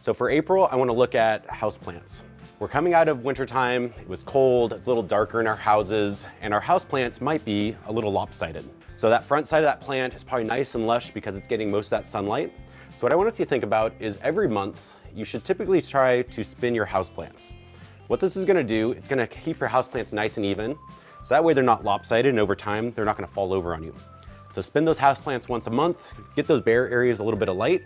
So for April, I want to look at houseplants. We're coming out of wintertime, it was cold, it's a little darker in our houses, and our houseplants might be a little lopsided. So that front side of that plant is probably nice and lush because it's getting most of that sunlight. So what I wanted you to think about is every month, you should typically try to spin your houseplants. What this is gonna do, it's gonna keep your houseplants nice and even, so that way they're not lopsided, and over time, they're not gonna fall over on you. So spin those houseplants once a month, get those bare areas a little bit of light,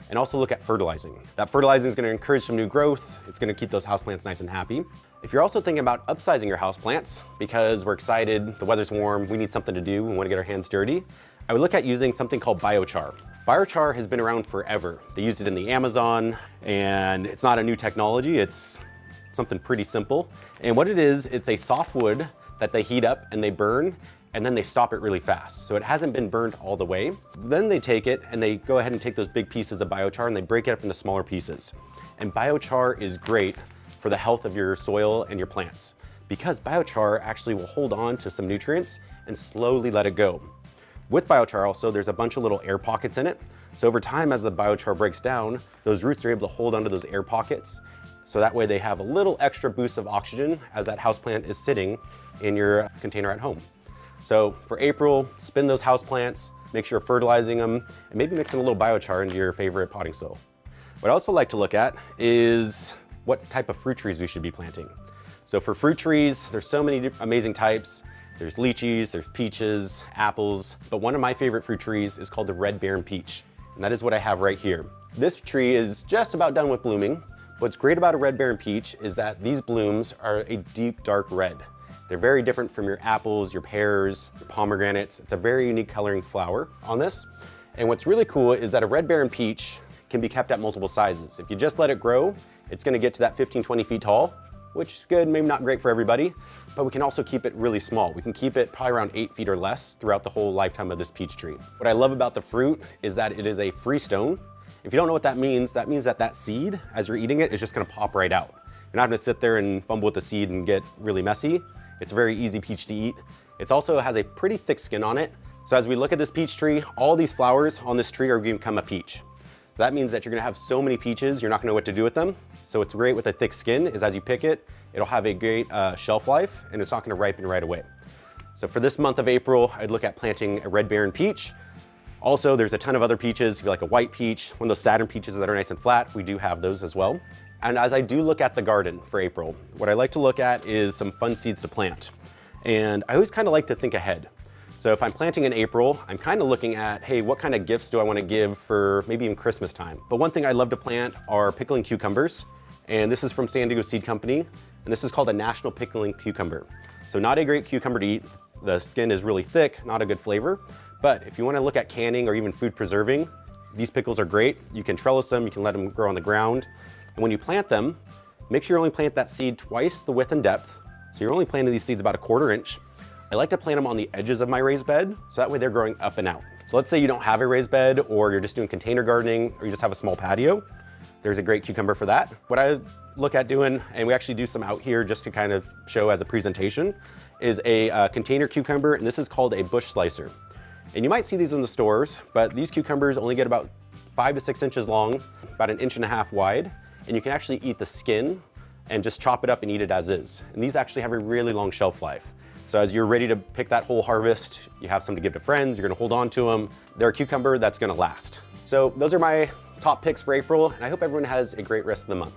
and also look at fertilizing. That fertilizing is going to encourage some new growth. It's going to keep those houseplants nice and happy. If you're also thinking about upsizing your houseplants because we're excited, the weather's warm, we need something to do, we want to get our hands dirty, I would look at using something called biochar. Biochar has been around forever. They used it in the Amazon, and it's not a new technology, it's something pretty simple. And what it is, it's a soft wood that they heat up and they burn, and then they stop it really fast. So it hasn't been burned all the way. Then they take it and they go ahead and take those big pieces of biochar and they break it up into smaller pieces. And biochar is great for the health of your soil and your plants because biochar actually will hold on to some nutrients and slowly let it go. With biochar also, there's a bunch of little air pockets in it. So over time, as the biochar breaks down, those roots are able to hold onto those air pockets. So that way they have a little extra boost of oxygen as that houseplant is sitting in your container at home. So for April, spin those houseplants, make sure you're fertilizing them, and maybe mix in a little biochar into your favorite potting soil. What I also like to look at is what type of fruit trees we should be planting. So for fruit trees, there's so many amazing types. There's lychees, there's peaches, apples, but one of my favorite fruit trees is called the red Baron peach, and that is what I have right here. This tree is just about done with blooming. What's great about a red Baron peach is that these blooms are a deep, dark red. They're very different from your apples, your pears, your pomegranates. It's a very unique coloring flower on this. And what's really cool is that a red Baron peach can be kept at multiple sizes. If you just let it grow, it's gonna get to that 15, 20 feet tall, which is good, maybe not great for everybody, but we can also keep it really small. We can keep it probably around 8 feet or less throughout the whole lifetime of this peach tree. What I love about the fruit is that it is a freestone. If you don't know what that means that seed, as you're eating it, is just gonna pop right out. You're not gonna sit there and fumble with the seed and get really messy. It's a very easy peach to eat. It also has a pretty thick skin on it. So as we look at this peach tree, all these flowers on this tree are going to become a peach. So that means that you're going to have so many peaches, you're not going to know what to do with them. So what's great with a thick skin is as you pick it, it'll have a great shelf life and it's not going to ripen right away. So for this month of April, I'd look at planting a red Baron peach. Also, there's a ton of other peaches. If you like a white peach, one of those Saturn peaches that are nice and flat, we do have those as well. And as I do look at the garden for April, what I like to look at is some fun seeds to plant. And I always kind of like to think ahead. So if I'm planting in April, I'm kind of looking at, hey, what kind of gifts do I want to give for maybe even Christmas time? But one thing I love to plant are pickling cucumbers. And this is from San Diego Seed Company. And this is called a national pickling cucumber. So not a great cucumber to eat. The skin is really thick, not a good flavor. But if you want to look at canning or even food preserving, these pickles are great. You can trellis them, you can let them grow on the ground. And when you plant them, make sure you only plant that seed twice the width and depth. So you're only planting these seeds about 1/4 inch. I like to plant them on the edges of my raised bed, so that way they're growing up and out. So let's say you don't have a raised bed, or you're just doing container gardening, or you just have a small patio. There's a great cucumber for that. What I look at doing, and we actually do some out here just to kind of show as a presentation, is a container cucumber, and this is called a bush slicer. And you might see these in the stores, but these cucumbers only get about 5 to 6 inches long, about 1.5 inches wide. And you can actually eat the skin and just chop it up and eat it as is. And these actually have a really long shelf life. So as you're ready to pick that whole harvest, you have some to give to friends, you're gonna hold on to them. They're a cucumber that's gonna last. So those are my top picks for April, and I hope everyone has a great rest of the month.